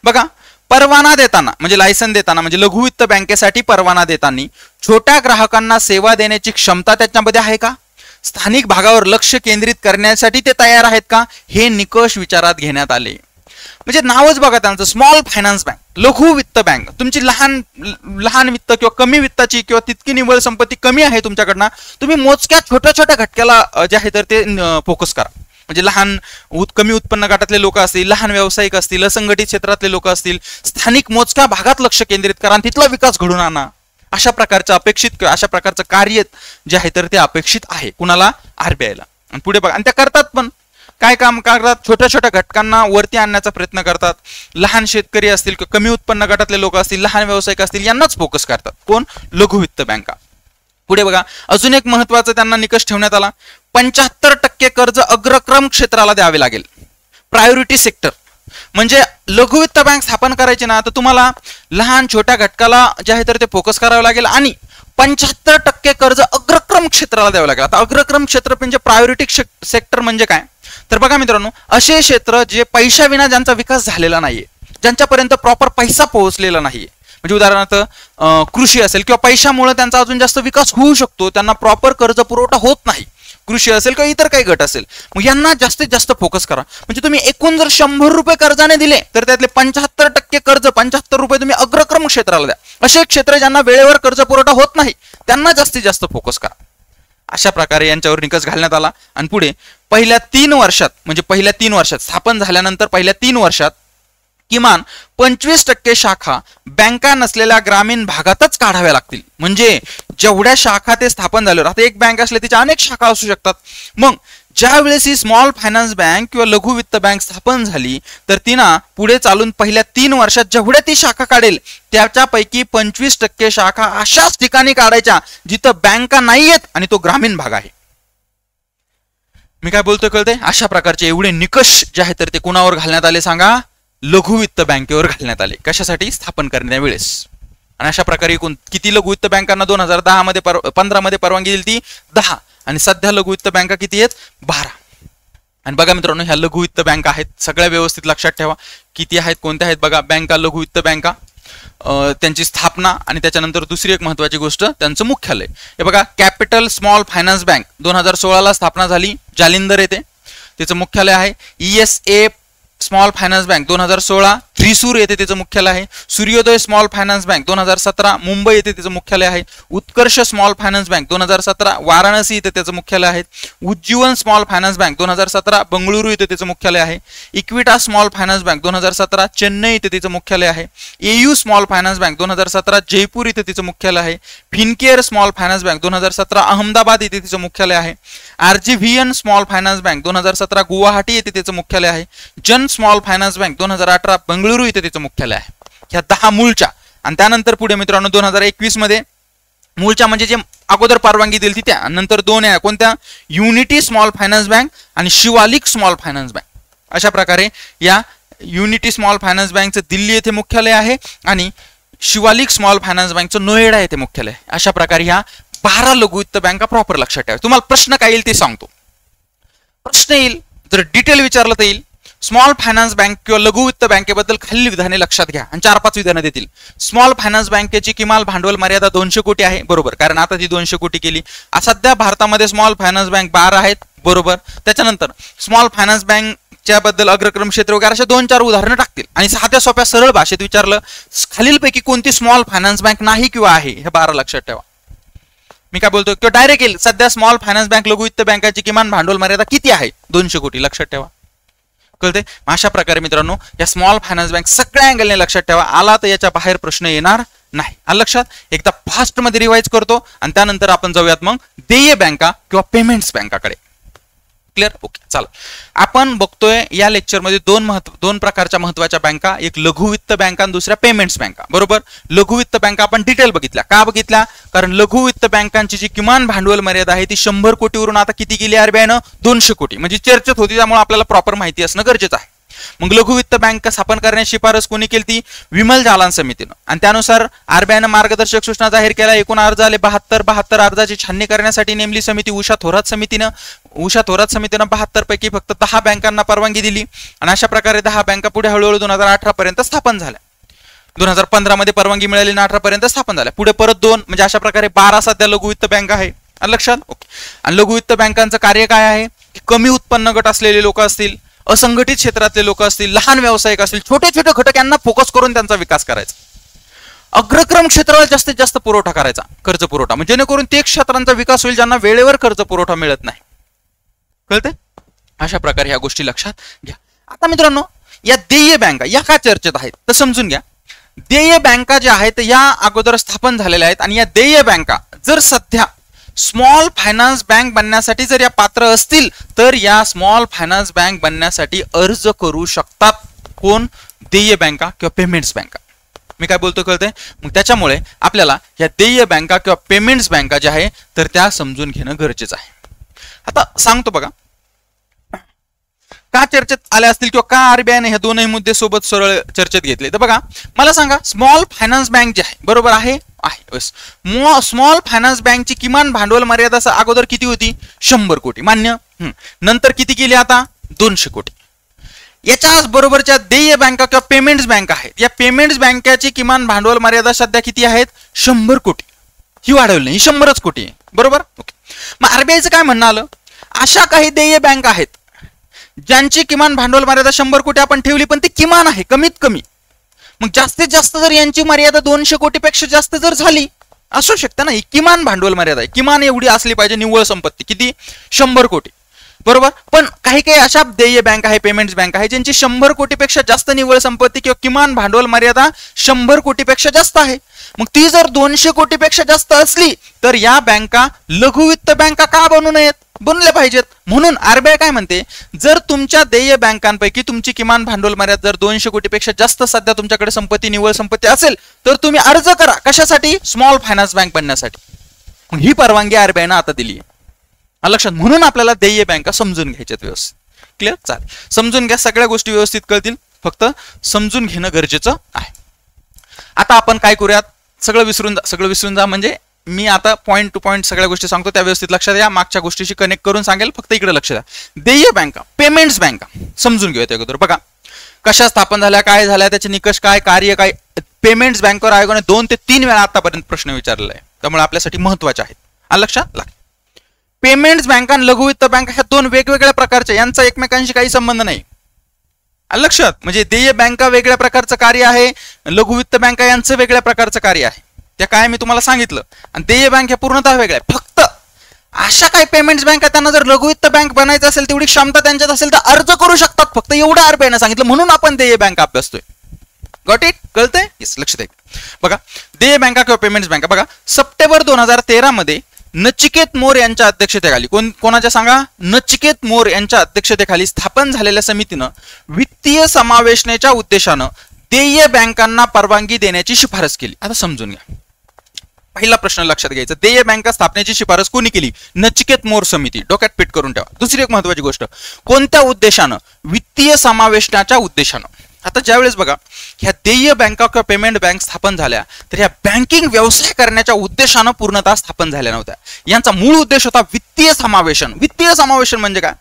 बघा, परवाना देताना म्हणजे लायसन देताना म्हणजे लघुवित्त बँकेसाठी परवाना देताना छोट्या ग्राहकांना सेवा देण्याची क्षमता त्याच्यामध्ये आहे का? स्थानिक भागावर लक्ष केंद्रित करण्यासाठी ते तयार आहेत का? हे निकष विचारात घेण्यात आले. म्हणजे नावच बघा त्यांचं, स्मॉल फायनान्स बँक, लघुवित्त बँक. तुमची लहान वित्त किंवा कमी वित्ताची किंवा तितकी निव्वळ संपत्ती कमी आहे तुमच्याकडनं, तुम्ही मोजक्या छोट्या छोट्या घटकाला जे आहे तर ते फोकस करा. म्हणजे कमी उत्पन्न गटातले लोक असतील, लहान व्यावसायिक असतील, असंघटित क्षेत्रातले लोक असतील, स्थानिक मोजक्या भागात लक्ष केंद्रित करा आणि तिथला विकास घडवून आणा. अशा प्रकारचं अपेक्षित किंवा अशा प्रकारचं कार्य जे आहे तर ते अपेक्षित आहे कुणाला? आरबीआयला. आणि पुढे बघा, आणि त्या करतात पण काय काम करतात? छोट्या छोट्या घटकांना वरती आणण्याचा प्रयत्न करतात. लहान शेतकरी असतील किंवा कमी उत्पन्न गटातले लोक असतील, लहान व्यावसायिक असतील, यांनाच फोकस करतात. कोण? लघुवित्त बँका. पुढे बघा, अजून एक महत्वाचा त्यांना निकष ठेवण्यात आला. 75% कर्ज अग्रक्रम क्षेत्राला द्यावे लागेल. Priority sector. म्हणजे लघुवित्त बँक स्थापन करायची ना तर तुम्हाला लहान छोट्या घटकाला जे आहे तर ते फोकस करावं लागेल आणि 75% कर्ज अग्रक्रम क्षेत्राला द्यावं लागेल. आता अग्रक्रम क्षेत्र म्हणजे प्रायोरिटी सेक्टर म्हणजे काय? तर बघा मित्रांनो, असे क्षेत्र जे पैशाविना ज्यांचा विकास झालेला नाहीये, ज्यांच्यापर्यंत प्रॉपर पैसा पोहोचलेला नाहीये, म्हणजे उदाहरणार्थ कृषी असेल किंवा पैशामुळे त्यांचा अजून जास्त विकास होऊ शकतो, त्यांना प्रॉपर कर्ज पुरवठा होत नाही, कृषी असेल किंवा इतर काही गट असेल, मग यांना जास्तीत जास्त फोकस करा. म्हणजे तुम्ही एकूण जर 100 रुपये कर्जाने दिले तर त्यातले 75% कर्ज, 75 रुपये तुम्ही अग्रक्रम क्षेत्राला द्या. असे क्षेत्र ज्यांना वेळेवर कर्ज पुरवठा होत नाही त्यांना जास्तीत जास्त फोकस करा. अशा प्रकारे यांच्यावर निकष घालण्यात आला. आणि पुढे पहिल्या 3 वर्षात म्हणजे पहिल्या 3 वर्षात स्थापन झाल्यानंतर पहिल्या 3 वर्षात किमान 25% शाखा बँका नसलेल्या ग्रामीण भागातच काढाव्या लागतील. म्हणजे जेवढ्या शाखा ते स्थापन झाल्यावर, आता एक बँक असले तिच्या अनेक शाखा असू शकतात, मग ज्या वेळेस ही स्मॉल फायनान्स बँक किंवा लघुवित्त बँक स्थापन झाली तर तिनं पुढे चालून पहिल्या 3 वर्षात जेवढ्या ती शाखा काढेल त्याच्यापैकी 25% शाखा अशाच ठिकाणी काढायच्या जिथं बँका नाहीयेत आणि तो ग्रामीण भाग आहे. मी काय बोलतोय कळतंय? अशा प्रकारचे एवढे निकष जे आहेत तर ते कुणावर घालण्यात आले सांगा? लघु वित्त बँकेवर घालण्यात आले. कशासाठी? स्थापन करण्यावेळेस. आणि अशा प्रकारे किती लघु वित्त बँकांना 2010 मध्ये 15 मध्ये परवानगी दिली ती 10, आणि सध्या लघु वित्त बँका किती आहेत? 12. आणि बघा मित्रांनो, ह्या लघु वित्त बँका आहेत, सगळ्या व्यवस्थित लक्षात ठेवा किती आहेत, कोणत्या आहेत. बघा, बँका, लघु वित्त बँका, त्यांची स्थापना, आणि त्याच्यानंतर दुसरी एक महत्वाची गोष्ट त्यांचं मुख्यालय. हे बघा, कॅपिटल स्मॉल फायनान्स बँक 2016 ला स्थापना झाली जालिंदर येथे, त्याचं मुख्यालय आहे. ESA small finance bank 2016 Thrissur येथे त्याचं मुख्यालय आहे. सूर्योदय स्मॉल फायनान्स बँक 2017 मुंबई येथे त्याचं मुख्यालय आहे. उत्कर्ष स्मॉल फायनान्स बँक 2017 वाराणसी येथे त्याचं मुख्यालय आहे. Ujjivan small finance bank 2017 Bengaluru येथे त्याचं मुख्यालय आहे. इक्विटा स्मॉल फायनान्स बँक 2017 चेन्नई येथे त्याचं मुख्यालय आहे. AU small finance bank 2017 Jaipur येथे त्याचं मुख्यालय आहे. Fincare small finance bank 2017 Ahmedabad येथे त्याचं मुख्यालय आहे. RGVN small finance bank 2017 Guwahati येथे त्याचं मुख्यालय आहे. जन स्मॉल फायनान्स बँक 2018 बंगळुरू येथे त्याचं मुख्यालय आहे. ह्या 10 मूळच्या. आणि त्यानंतर पुढे मित्रांनो 2021 मध्ये मूळच्या म्हणजे जे अगोदर परवानगी दिली त्या, नंतर 2 आहे कोणत्या? युनिटी स्मॉल फायनान्स बँक आणि शिवालिक स्मॉल फायनान्स बँक. अशा प्रकारे या युनिटी स्मॉल फायनान्स बँकचं दिल्ली येथे मुख्यालय आहे आणि शिवालिक स्मॉल फायनान्स बँकचं नोएडा येथे मुख्यालय आहे. अशा प्रकारे ह्या 12 लघु वित्त बँका प्रॉपर लक्षात ठेवा. तुम्हाला प्रश्न काय येईल ते सांगतो. प्रश्न येईल जर डिटेल विचारलं तर येईल स्मॉल फायनान्स बँक किंवा लघु वित्त बँकेबद्दल खालील विधाने लक्षात घ्या, आणि 4-5 विधानं देतील. स्मॉल फायनान्स बँकेची किमान भांडवल मर्यादा 200 कोटी आहे, बरोबर, कारण आता ती 200 कोटी केली. सध्या भारतामध्ये स्मॉल फायनान्स बँक 12 आहेत, बरोबर. त्याच्यानंतर स्मॉल फायनान्स बँकच्या बद्दल अग्रक्रम क्षेत्र वगैरे अशा 2-4 उदाहरणं टाकतील, आणि साध्या सोप्या सरळ भाषेत विचारलं खालीलपैकी कोणती स्मॉल फायनान्स बँक नाही किंवा आहे, हे 12 लक्षात ठेवा. मी काय बोलतो किंवा डायरेक्ट येईल सध्या स्मॉल फायनान्स बँक लघु वित्त बँकाची किमान भांडवल मर्यादा किती आहे? 200 कोटी. लक्षात ठेवा. कळते? अशा प्रकारे मित्रांनो या स्मॉल फायनान्स बँक सगळ्या अँगलने लक्षात ठेवा. आला तर याच्या बाहेर प्रश्न येणार नाही. आलं लक्षात? एकदा फास्ट मध्ये रिवाइज करतो आणि त्यानंतर आपण जाऊयात मग देय बँका किंवा पेमेंट्स बँकाकडे. क्लिअर? ओके, चला. आपण बघतोय या लेक्चर मध्ये दोन प्रकारच्या महत्वाच्या बँका, एक लघु वित्त बँका आणि दुसऱ्या पेमेंट्स बँका, बरोबर. लघु वित्त बँका आपण डिटेल बघितल्या. का बघितल्या? कारण लघु वित्त बँकांची जी किमान भांडवल मर्यादा आहे ती 100 कोटीवरून आता किती केली RBI 200 कोटी, म्हणजे चर्चेत होती, त्यामुळे आपल्याला प्रॉपर माहिती असणं गरजेचं आहे. मग लघु वित्त बँक स्थापन करण्याची शिफारस कोणी केली? ती विमल जालान समितीनं, आणि त्यानुसार RBI मार्गदर्शक सूचना जाहीर केल्या. एकूण अर्ज आले 72 अर्जाची छाननी करण्यासाठी नेमली समिती उषा थोरात समितीनं 72 पैकी फक्त 10 बँकांना परवानगी दिली, आणि अशा प्रकारे 10 बँका पुढे हळूहळू 2018 पर्यंत स्थापन झाल्या. 2015 मध्ये परवानगी मिळाली आणि 18 पर्यंत स्थापन झाल्या. पुढे परत 2, म्हणजे अशा प्रकारे 12 सध्या लघु वित्त बँका आहे. लक्षात? ओके. आणि लघु वित्त बँकांचं कार्य काय आहे? कमी उत्पन्न गट असलेले लोक असतील, असंघटित क्षेत्रातले लोक असतील, लहान व्यावसायिक असतील, छोटे छोटे घटक यांना फोकस करून त्यांचा विकास करायचा. अग्रक्रम क्षेत्राला जास्तीत जास्त पुरवठा करायचा, कर्ज पुरवठा, म्हणजे जेणेकरून ते क्षेत्रांचा विकास होईल ज्यांना वेळेवर कर्ज पुरवठा मिळत नाही. कळते? अशा प्रकारे ह्या गोष्टी लक्षात घ्या. आता मित्रांनो या देय बँका या का चर्चेत आहेत तर समजून घ्या. देय बँका ज्या आहेत या अगोदर स्थापन झालेल्या आहेत, आणि या देय बँका जर सध्या स्मॉल फायनान्स बँक बनण्यासाठी जर या पात्र असतील तर या स्मॉल फायनान्स बँक बनण्यासाठी अर्ज करू शकतात. कोण? देय बँका किंवा पेमेंट्स बँका. मी काय बोलतो कळतंय? मग त्याच्यामुळे आपल्याला या देय बँका किंवा पेमेंट्स बँका ज्या आहे तर त्या समजून घेणं गरजेचं आहे. आता सांगतो बघा का चर्चेत आल्या असतील किंवा का RBI ने हे दोनही मुद्दे सोबत सरळ चर्चेत घेतले. तर बघा मला सांगा, स्मॉल फायनान्स बँक जी आहे, बरोबर आहे, स्मॉल फायनान्स बँकची किमान भांडवल मर्यादा अगोदर किती होती? 100 कोटी, मान्य. नंतर किती केली? आता 200 कोटी. याच्याच बरोबरच्या देय बँका किंवा पेमेंट्स बँक आहेत, या पेमेंट्स बँकेची किमान भांडवल मर्यादा सध्या किती आहेत? 100 कोटी. ही वाढवली नाही, 100च कोटी आहे, बरोबर. ओके. मग RBIचं काय म्हणणं आलं? अशा काही देय बँक आहेत ज्यांची किमान भांडवल मर्यादा 100 कोटी आपण ठेवली, पण ती किमान आहे, कमीत कमी. मग जास्तीत जास्त जर यांची मर्यादा 200 कोटीपेक्षा जास्त जर झाली असू शकते ना, ही किमान भांडवल मर्यादा आहे, किमान एवढी असली पाहिजे. निव्वळ संपत्ती किती? 100 कोटी, बरोबर. पण काही काही अशा देय बँक आहे, पेमेंट्स बँक आहे ज्यांची 100 कोटीपेक्षा जास्त निव्वळ संपत्ती किंवा किमान भांडवल मर्यादा 100 कोटीपेक्षा जास्त आहे. मग ती जर 200 कोटीपेक्षा जास्त असली तर या बँका लघु वित्त बँका का बनू नयेत? बनले पाहिजेत. म्हणून RBI काय म्हणते, जर तुमच्या देय बँकांपैकी तुमची किमान भांडवल मर्यादा जर 200 कोटीपेक्षा जास्त सध्या तुमच्याकडे संपत्ती, निव्वळ संपत्ती असेल तर तुम्ही अर्ज करा. कशासाठी? स्मॉल फायनान्स बँक बनण्यासाठी. ही परवानगी RBI ने आता दिली आहे. लक्षात, म्हणून आपल्याला देय बँका समजून घ्यायच्यात व्यवस्थित. क्लिअर? चालेल, समजून घ्या, सगळ्या गोष्टी व्यवस्थित कळतील, फक्त समजून घेणं गरजेचं आहे. आता आपण काय करूयात, सगळं विसरून जा म्हणजे मी आता पॉईंट टू पॉईंट सगळ्या गोष्टी सांगतो, त्या व्यवस्थित लक्षात या, मागच्या गोष्टीशी कनेक्ट करून सांगेल, फक्त इकडे लक्ष द्या. देय बँका, पेमेंट्स बँका समजून घेऊयात अगोदर. बघा कशा स्थापन झाल्या, काय झाल्या, त्याचे निकष काय, कार्य काय. पेमेंट्स बँकेवर आयोगाने 2 ते 3 वेळा आतापर्यंत प्रश्न विचारलेला आहे, त्यामुळे आपल्यासाठी महत्वाचे आहेत. लक्षात लागेल. पेमेंट्स बँका आणि लघुवित्त बँका ह्या 2 वेगवेगळ्या प्रकारच्या, यांचा एकमेकांशी काही संबंध नाही. लक्षात, म्हणजे देय बँका वेगळ्या प्रकारचं कार्य आहे, लघुवित्त बँका यांचं वेगळ्या प्रकारचं कार्य आहे. त्या काय मी तुम्हाला सांगितलं. आणि देय बँक ह्या पूर्णतः वेगळ्या. फक्त अशा काही पेमेंट्स बँका त्यांना जर लघुवित्त बँक बनायचं असेल, तेवढी क्षमता त्यांच्यात असेल तर अर्ज करू शकतात. फक्त एवढं RBI सांगितलं, म्हणून आपण देय बँका अभ्यासतोय. Got it? कळतंय? येस, लक्ष द्या. बघा देय बँका किंवा पेमेंट्स बँका, बघा सप्टेंबर 2013 मध्ये नचिकेत मोर यांच्या अध्यक्षतेखाली, कोणाच्या सांगा, नचिकेत मोर यांच्या अध्यक्षतेखाली स्थापन झालेल्या समितीनं वित्तीय समावेशनाच्या उद्देशानं देय बँकांना परवानगी देण्याची शिफारस केली. आता समजून घ्या. पहिला प्रश्न लक्षात घ्यायचा, देय बँका स्थापनेची शिफारस कोणी केली? नचिकेत मोर समिती. डोक्यात फिट करून ठेवा. दुसरी एक महत्वाची गोष्ट, कोणत्या उद्देशानं? वित्तीय समावेशनाच्या उद्देशानं. आता ज्यावेळेस बघा ह्या देय बँका किंवा पेमेंट बँक स्थापन झाल्या, तर ह्या बँकिंग व्यवसाय करण्याच्या उद्देशानं पूर्णतः स्थापन झाल्या नव्हत्या. यांचा मूळ उद्देश होता वित्तीय समावेशन. वित्तीय समावेशन म्हणजे काय?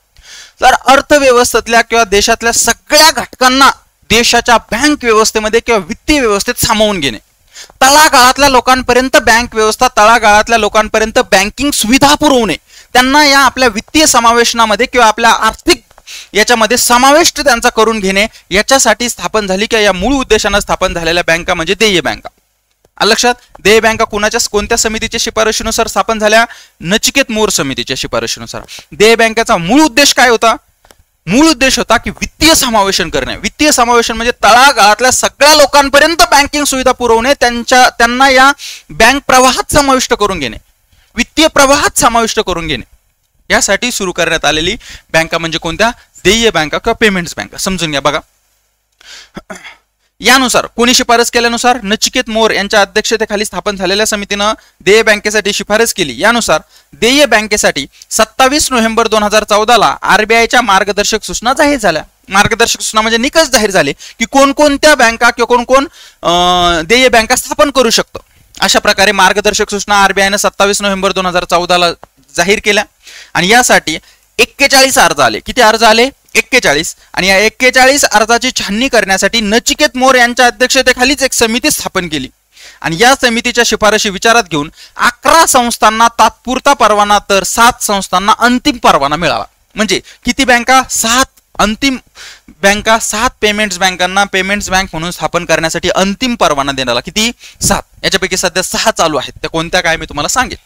तर अर्थव्यवस्थेतल्या किंवा देशातल्या सगळ्या घटकांना देशाच्या बँक व्यवस्थेमध्ये किंवा वित्तीय व्यवस्थेत सामावून घेणे. तळागाळातल्या लोकांपर्यंत बँक व्यवस्था, तळागाळातल्या लोकांपर्यंत बँकिंग सुविधा पुरवणे, त्यांना या आपल्या वित्तीय समावेशनामध्ये किंवा आपल्या आर्थिक याच्यामध्ये समाविष्ट त्यांचा करून घेणे, याच्यासाठी स्थापन झाली किंवा या मूळ उद्देशानं स्थापन झालेल्या बँका म्हणजे देय बँका. लक्षात, देय बँका कोणत्या समितीच्या शिफारशीनुसार स्थापन झाल्या? नचिकेत मोर समितीच्या शिफारशीनुसार. देय बँकेचा मूळ उद्देश काय होता? मूळ उद्देश होता की वित्तीय समावेशन करणे. वित्तीय समावेशन म्हणजे तळागाळातल्या सगळ्या लोकांपर्यंत बँकिंग सुविधा पुरवणे, त्यांना या बँक प्रवाहात समाविष्ट करून घेणे, वित्तीय प्रवाहात समाविष्ट करून घेणे, यासाठी सुरू करण्यात आलेली बँका म्हणजे कोणत्या? देय बँका किंवा पेमेंट्स बँका. समजून घ्या. बघा यानुसार कोणी शिफारस केल्यानुसार नचिकेत मोर यांच्या अध्यक्षतेखाली स्थापन झालेल्या समितीनं देय बँकेसाठी शिफारस केली. यानुसार देय बँकेसाठी 27 नोव्हेंबर 2014 RBIच्या मार्गदर्शक सूचना जाहीर झाल्या. मार्गदर्शक सूचना म्हणजे निकष जाहीर झाले की कोणकोणत्या बँका किंवा कोण देय बँका स्थापन करू शकतं. अशा प्रकारे मार्गदर्शक सूचना RBIनं 27 नोव्हेंबर 2014 जाहीर केल्या. आणि यासाठी 41 अर्ज आले. किती अर्ज आले? 41. आणि या 41 अर्जाची छाननी करण्यासाठी नचिकेत मोर यांच्या अध्यक्षतेखालीच एक समिती स्थापन केली. आणि या समितीच्या शिफारशी विचारात घेऊन 11 संस्थांना तात्पुरता परवाना तर 7 संस्थांना अंतिम परवाना मिळाला. म्हणजे किती बँका? 7 अंतिम बँका, 7 पेमेंट्स बँकांना पेमेंट्स बँक म्हणून स्थापन करण्यासाठी अंतिम परवाना देण्याला. किती? 7. याच्यापैकी सध्या 6 चालू आहेत. त्या कोणत्या काय मी तुम्हाला सांगेल.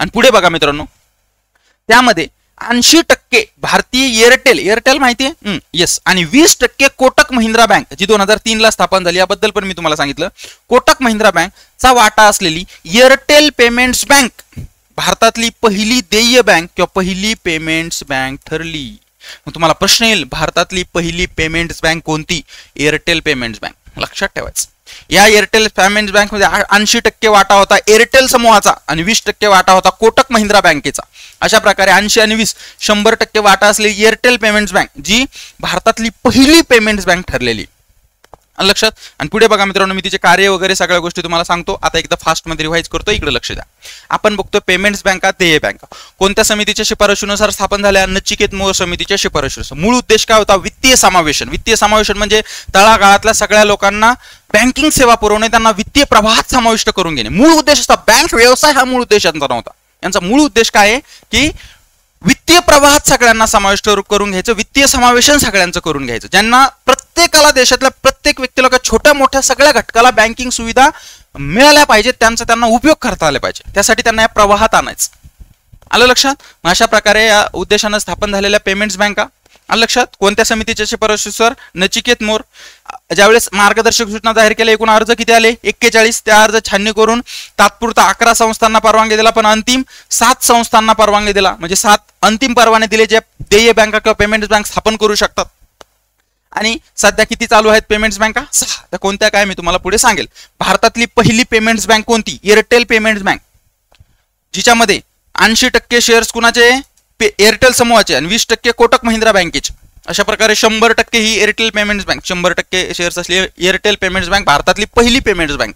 आणि पुढे बघा मित्रांनो, त्यामध्ये 80% भारतीय एअरटेल माहितीये? येस. आणि 20% कोटक महिंद्रा बँक, जी 2003 ला स्थापन झाली, याबद्दल पण मी तुम्हाला सांगितलं. कोटक महिंद्रा बँक चा वाटा असलेली एअरटेल पेमेंट्स बँक भारतातली पहिली देय बँक किंवा पहिली पेमेंट्स बँक ठरली. मग तुम्हाला प्रश्न येईल, भारतातली पहिली पेमेंट्स बँक कोणती? Airtel payments bank. लक्षात ठेवायचं. या एअरटेल पेमेंट्स बँकमध्ये 80% वाटा होता एअरटेल समूहाचा आणि 20% वाटा होता कोटक महिंद्रा बँकेचा. अशा प्रकारे 80 आणि 20 100% वाटा असलेली एअरटेल पेमेंट्स बँक, जी भारतातली पहिली पेमेंट्स बँक ठरलेली. लक्षात. आणि पुढे बघा मित्रांनो, मी तिचे कार्य वगैरे सगळ्या गोष्टी तुम्हाला सांगतो. आता एकदा फास्ट मध्ये रिवाइज करतो, इकडे लक्ष द्या. आपण बघतो पेमेंट्स बँका, देय बँका कोणत्या समितीच्या शिफारशीनुसार स्थापन झाल्या? नचिकेत मोर समितीच्या शिफारशीनुसार. मूळ उद्देश काय होता? वित्तीय समावेशन. वित्तीय समावेशन म्हणजे तळागाळातल्या सगळ्या लोकांना बँकिंग सेवा पुरवणे, त्यांना वित्तीय प्रवाहात समाविष्ट करून घेणे. मूळ उद्देश असता. बँक व्यवसाय हा मूळ उद्देश यांचा नव्हता. यांचा मूळ उद्देश काय आहे की वित्तीय प्रवाहात सगळ्यांना समाविष्ट करून घ्यायचं, वित्तीय समावेशन सगळ्यांचं करून घ्यायचं. ज्यांना प्रत्येकाला, देशातल्या प्रत्येक व्यक्तीला, छोट्या मोठ्या सगळ्या घटकाला बँकिंग सुविधा मिळाल्या पाहिजेत, त्यांना उपयोग करता आले पाहिजे, त्यासाठी त्यांना या प्रवाहात आणायचं. आलं लक्षात? अशा प्रकारे या उद्देशानं स्थापन झालेल्या पेमेंट्स बँका. आलं लक्षात? कोणत्या समितीच्या शिफारशीनुसार? नचिकेत मोर. ज्यावेळेस मार्गदर्शक सूचना जाहीर केल्या, एकूण अर्ज किती आले? 41. त्या अर्ज छाननी करून तात्पुरता 11 संस्थांना परवानगी दिला, पण अंतिम 7 संस्थांना परवानगी दिला. म्हणजे 7 अंतिम परवाने दिले, जे देय बँका किंवा पेमेंट्स बँक स्थापन करू शकतात. आणि सध्या किती चालू आहेत पेमेंट्स बँका? 6. त्या कोणत्या काय मी तुम्हाला पुढे सांगेल. भारतातली पहिली पेमेंट्स बँक कोणती? एअरटेल पेमेंट्स बँक, जिच्यामध्ये 80% शेअर्स कुणाचे? एअरटेल समूहाचे आणि 20% कोटक महिंद्रा बँकेचे. अशा प्रकारे 100% ही एअरटेल पेमेंट्स बँक, 100% शेअर्स असली एअरटेल पेमेंट्स बँक भारतातली पहिली पेमेंट्स बँक.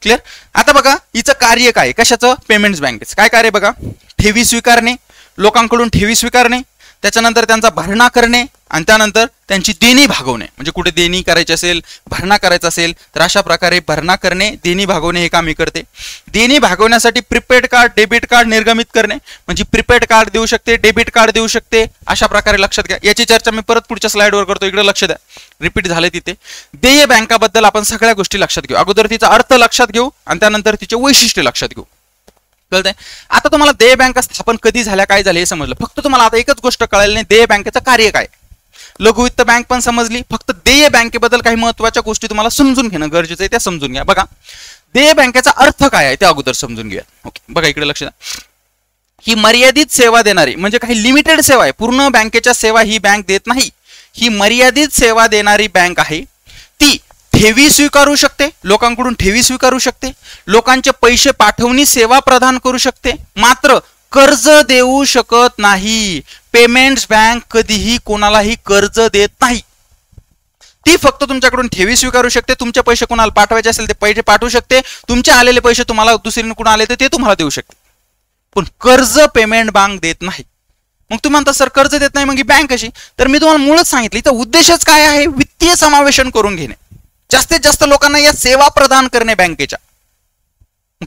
क्लिअर. आता बघा हिचं कार्य काय, कशाचं, पेमेंट्स बँकेचं काय कार्य बघा, ठेवी स्वीकारणे, लोकांकडून ठेवी स्वीकारणे, त्याच्यानंतर त्यांचा भरणा करणे आणि त्यानंतर त्यांची देणी भागवणे. म्हणजे कुठे देणी करायची असेल, भरणा करायचा असेल तर अशा प्रकारे भरणा करणे, देणी भागवणे हे काम ही करते. देणी भागवण्यासाठी प्रीपेड कार्ड, डेबिट कार्ड निर्गमित करणे, म्हणजे प्रीपेड कार्ड देऊ शकते, डेबिट कार्ड देऊ शकते. अशा प्रकारे लक्षात घ्या. याची चर्चा मी परत पुढच्या स्लाइडवर करतो, इकडे लक्ष द्या, रिपीट झाले तिथे. देय बँकाबद्दल आपण सगळ्या गोष्टी लक्षात घेऊ. अगोदर तिचा अर्थ लक्षात घेऊ आणि त्यानंतर तिचे वैशिष्ट्य लक्षात घेऊ. कळतंय. आता तुम्हाला देय बँका स्थापन कधी झाल्या, काय झाले हे समजलं. फक्त तुम्हाला आता एकच गोष्ट कळाली नाही, देय बँकेचं कार्य काय. लघुवित्त बँक पण समजली, फक्त देय बँकेबद्दल काही महत्त्वाच्या गोष्टी तुम्हाला समजून घेणं गरजेचं आहे, त्या समजून घ्या. बघा देय बँकेचा अर्थ काय आहे ते अगोदर समजून घ्या. ओके, बघा इकडे लक्ष द्या. ही मर्यादित सेवा देणारी, म्हणजे काही लिमिटेड सेवा आहे, पूर्ण बँकेच्या सेवा ही बँक देत नाही. ही मर्यादित सेवा देणारी बँक आहे. ती ठेवी स्वीकारू शकते, लोकांकडून ठेवी स्वीकारू शकते, लोकांचे पैसे पाठवणी सेवा प्रदान करू शकते, मात्र कर्ज देऊ शकत नाही. पेमेंट्स बँक कधीही कोणालाही कर्ज देत नाही. ती फक्त तुमच्याकडून ठेवी स्वीकारू शकते, तुमचे पैसे कोणाला पाठवायचे असेल ते पैसे पाठवू शकते, तुमचे आलेले पैसे तुम्हाला दुसरीने कुणा आले तर ते तुम्हाला देऊ शकते, पण कर्ज पेमेंट बँक देत नाही. मग तुम्ही म्हणता सर कर्ज देत नाही मग ही बँक कशी, तर मी तुम्हाला मुळच सांगितलं, इथं उद्देशच काय आहे, वित्तीय समावेशन करून घेणे, जास्तीत जास्त लोकांना या सेवा प्रदान करणे बँकेच्या.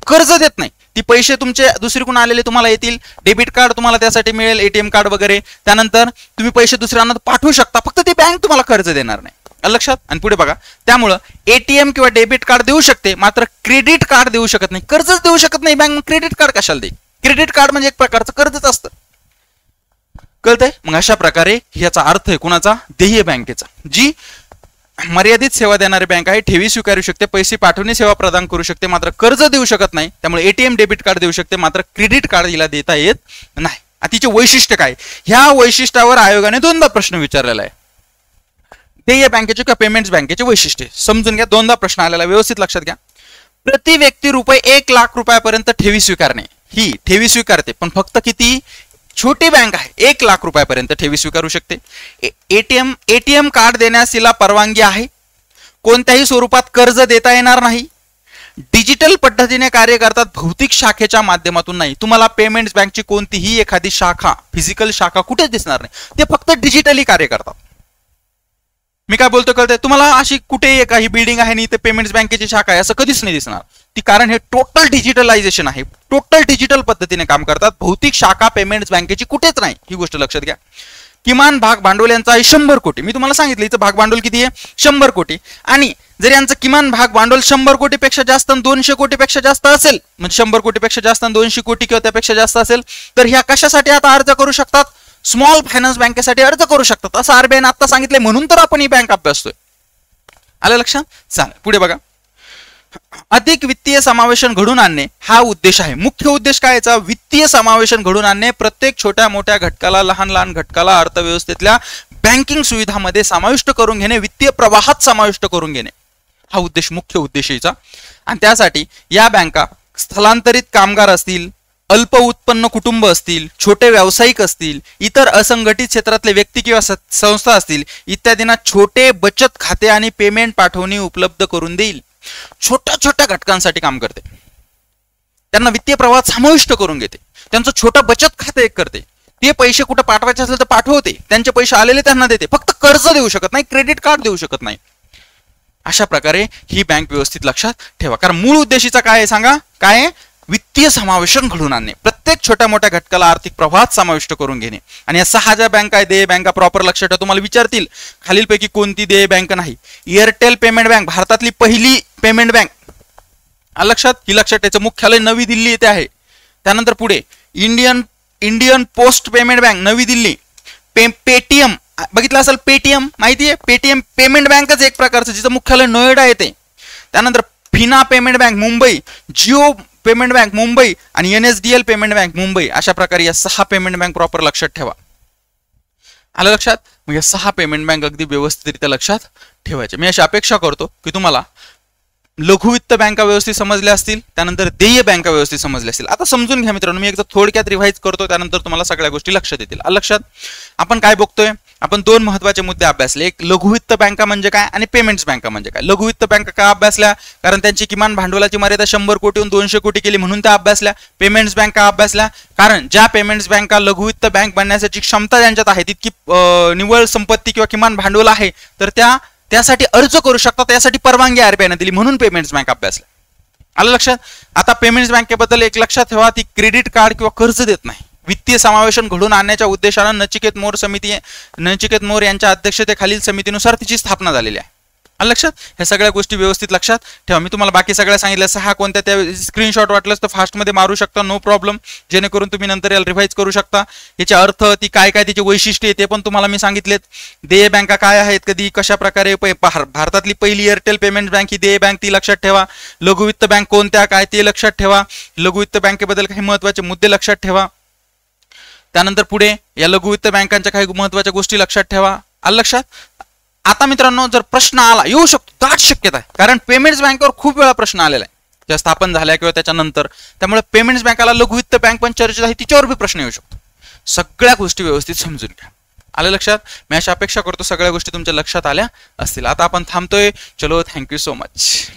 कर्ज देत नाही, ती पैसे तुमचे दुसरीकडून आलेले तुम्हाला येतील, डेबिट कार्ड तुम्हाला त्यासाठी मिळेल, एटीएम कार्ड वगैरे, त्यानंतर तुम्ही पैसे दुसऱ्यांना पाठवू शकता, फक्त ती बँक तुम्हाला कर्ज देणार नाही. लक्षात. आणि पुढे बघा, त्यामुळं एटीएम किंवा डेबिट कार्ड देऊ शकते, मात्र क्रेडिट कार्ड देऊ शकत नाही. कर्जच देऊ शकत नाही बँक, क्रेडिट कार्ड कशाला देईल. क्रेडिट कार्ड म्हणजे एक प्रकारचं कर्जच असतं. कळतंय. मग अशा प्रकारे याचा अर्थ आहे कुणाचा, देय बँकेचा, जी मर्यादित सेवा देणारी बँक आहे, ठेवी स्वीकारू शकते, पैसे पाठवणे सेवा प्रदान करू शकते, मात्र कर्ज देऊ शकत नाही. त्यामुळे एटीएम डेबिट कार्ड देऊ शकते, मात्र क्रेडिट कार्ड हिला देता येत नाही. तिचे वैशिष्ट्य काय, ह्या वैशिष्ट्यावर आयोगाने दोनदा प्रश्न विचारलेला आहे. देय बँकेचे किंवा पेमेंट्स बँकेचे वैशिष्ट्य समजून घ्या. दोनदा प्रश्न आलेला, व्यवस्थित लक्षात घ्या. प्रति व्यक्ती रुपये 1 लाख रुपयापर्यंत ठेवी स्वीकारणे, ही ठेवी स्वीकारते, पण फक्त किती, छोटी बँक आहे, 1 लाख रुपयापर्यंत ठेवी स्वीकारू शकते. एटीएम कार्ड देण्यास तिला परवानगी आहे. कोणत्याही स्वरूपात कर्ज देता येणार नाही. डिजिटल पद्धतीने कार्य करतात, भौतिक शाखेच्या माध्यमातून नाही. तुम्हाला पेमेंट्स बँकची कोणतीही एखादी शाखा, फिजिकल शाखा कुठेच दिसणार नाही, ते फक्त डिजिटली कार्य करतात. मी काय बोलतो कळतंय तुम्हाला, अशी कुठे काही बिल्डिंग आहे आणि ते पेमेंट्स बँकेची शाखा आहे असं कधीच नाही दिसणार ती, कारण हे टोटल डिजिटलायझेशन आहे, टोटल डिजिटल पद्धतीने काम करतात. भौतिक शाखा पेमेंट्स बँकेची कुठेच नाही, ही गोष्ट लक्षात घ्या. किमान भाग भांडवल यांचा आहे 100 कोटी. मी तुम्हाला सांगितलं इथं भाग भांडवल किती आहे, 100 कोटी. आणि जर यांचं किमान भाग भांडवल 100 कोटीपेक्षा जास्त आणि 200 कोटीपेक्षा जास्त असेल, म्हणजे 100 कोटीपेक्षा जास्त आणि 200 कोटी किंवा त्यापेक्षा जास्त असेल, तर ह्या कशासाठी आता अर्ज करू शकतात, स्मॉल फायनान्स बँकेसाठी अर्ज करू शकतात, असं आरबीआयने आता सांगितलंय. म्हणून तर आपण ही बँक अभ्यासतोय. आलं लक्षात. चालेल, पुढे बघा. अधिक वित्तीय समावेशन घडून आणणे हा उद्देश आहे. मुख्य उद्देश काय याचा, वित्तीय समावेशन घडून आणणे, प्रत्येक छोट्या मोठ्या घटकाला, लहान लहान घटकाला अर्थव्यवस्थेतल्या बँकिंग सुविधांमध्ये समाविष्ट करून घेणे, वित्तीय प्रवाहात समाविष्ट करून घेणे, हा उद्देश, मुख्य उद्देश याचा. आणि त्यासाठी या बँका स्थलांतरित कामगार असतील, अल्प उत्पन्न कुटुंब असतील, छोटे व्यावसायिक असतील, इतर असंघटित क्षेत्रातले व्यक्ती किंवा संस्था असतील इत्यादींना छोटे बचत खाते आणि पेमेंट पाठवणी उपलब्ध करून देईल. छोट्या छोट्या घटकांसाठी काम करते, त्यांना वित्तीय प्रवाहात समाविष्ट करून घेते, त्यांचं छोटं बचत खाते एक करते, ते पैसे कुठे पाठवायचे असेल तर पाठवते, त्यांचे पैसे आलेले त्यांना देते, फक्त कर्ज देऊ शकत नाही, क्रेडिट कार्ड देऊ शकत नाही. अशा प्रकारे ही बँक व्यवस्थित लक्षात ठेवा, कारण मूळ उद्देशीचा काय आहे सांगा, काय आहे, वित्तीय समावेशन घडून आणणे, प्रत्येक छोट्या मोठ्या घटकाला आर्थिक प्रवाहात समाविष्ट करून घेणे. आणि या 6 ज्या बँका आहे, देय बँका प्रॉपर लक्षात ठेवा. तुम्हाला विचारतील खालीलपैकी कोणती देय बँक नाही, एअरटेल पेमेंट बँक भारतातली पहिली पेमेंट बँक, लक्षात, ही लक्षात ठेवायचं. मुख्यालय नवी दिल्ली येथे आहे. त्यानंतर पुढे इंडियन पोस्ट पेमेंट बँक नवी दिल्ली. पेटीएम बघितलं असेल, पेटीएम माहिती आहे, पेटीएम पेमेंट बँकच एक प्रकारचं, जिचं मुख्यालय नोएडा येते. त्यानंतर Fino payment bank Mumbai, Jio payment bank Mumbai आणि NSDL पेमेंट बँक मुंबई. अशा प्रकारे या 6 पेमेंट बँक प्रॉपर लक्षात ठेवा. आलं लक्षात. मग या 6 पेमेंट बँक अगदी व्यवस्थितरित्या लक्षात ठेवायचे. मी अशी अपेक्षा करतो की तुम्हाला लघु वित्त बँका व्यवस्थित समजल्या असतील, त्यानंतर देय बँका व्यवस्थित समजल्या असतील. आता समजून घ्या मित्रांनो, मी एकदा थोडक्यात रिवाइज करतो, त्यानंतर तुम्हाला सगळ्या गोष्टी लक्षात येतील. लक्षात आपण काय बघतोय, आपण दोन महत्त्वाचे मुद्दे अभ्यासले. एक लघु वित्त बँका म्हणजे काय आणि पेमेंट्स बँका म्हणजे काय. लघु वित्त बँका का अभ्यासल्या, कारण त्यांची किमान भांडवलाची मर्यादा 100 कोटीहून 200 कोटी केली म्हणून त्या अभ्यासल्या. पेमेंट्स बँका अभ्यासल्या कारण ज्या पेमेंट्स बँका लघु वित्त बँक बनण्याची क्षमता ज्यांच्यात आहे, तितकी निव्वळ संपत्ती किंवा किमान भांडवल आहे, तर त्यासाठी अर्ज करू शकतात, त्यासाठी परवानगी आरबीआयने दिली म्हणून पेमेंट्स बँक अभ्यासल्या. आलं लक्षात. आता पेमेंट्स बँकेबद्दल एक लक्षात ठेवा, ती क्रेडिट कार्ड किंवा कर्ज देत नाही. वित्तीय समावेशन घडवून आणण्याच्या उद्देशानं नचिकेत मोर यांच्या अध्यक्षतेखालील समितीनुसार तिची स्थापना झालेली आहे. आलं लक्षात. ह्या सगळ्या गोष्टी व्यवस्थित लक्षात ठेवा. मी तुम्हाला बाकी सगळ्या सांगितल्या, 6 कोणत्या त्या स्क्रीनशॉट वाटलंच तर फास्टमध्ये मारू शकता, नो प्रॉब्लेम, जेणेकरून तुम्ही नंतर याला रिवाइज करू शकता. याचे अर्थ, ती काय काय तिचे वैशिष्ट्ये ते पण तुम्हाला मी सांगितलेत. देय बँका काय आहेत, कधी कशा प्रकारे, भारतातली पहिली एअरटेल पेमेंट बँक ही देय बँक, ती लक्षात ठेवा. लघु वित्त बँक कोणत्या काय ते लक्षात ठेवा. लघु वित्त बँकेबद्दल काही महत्त्वाचे मुद्दे लक्षात ठेवा. त्यानंतर पुढे या लघु वित्त बँकांच्या काही महत्त्वाच्या गोष्टी लक्षात ठेवा. आलं लक्षात. आता मित्रांनो, जर प्रश्न आला, येऊ शकतो, दाट शक्यता आहे, कारण पेमेंट्स बँकेवर खूप वेळा प्रश्न आलेला आहे ज्या स्थापन झाल्या किंवा त्याच्यानंतर. त्यामुळे पेमेंट्स बँकाला लघु वित्त बँक पण चर्चेत आहे, तिच्यावर बी प्रश्न येऊ शकतो. सगळ्या गोष्टी व्यवस्थित समजून घ्या. आलं लक्षात. मी अशी अपेक्षा करतो सगळ्या गोष्टी तुमच्या लक्षात आल्या असतील. आता आपण थांबतोय. चलो, थँक्यू सो मच.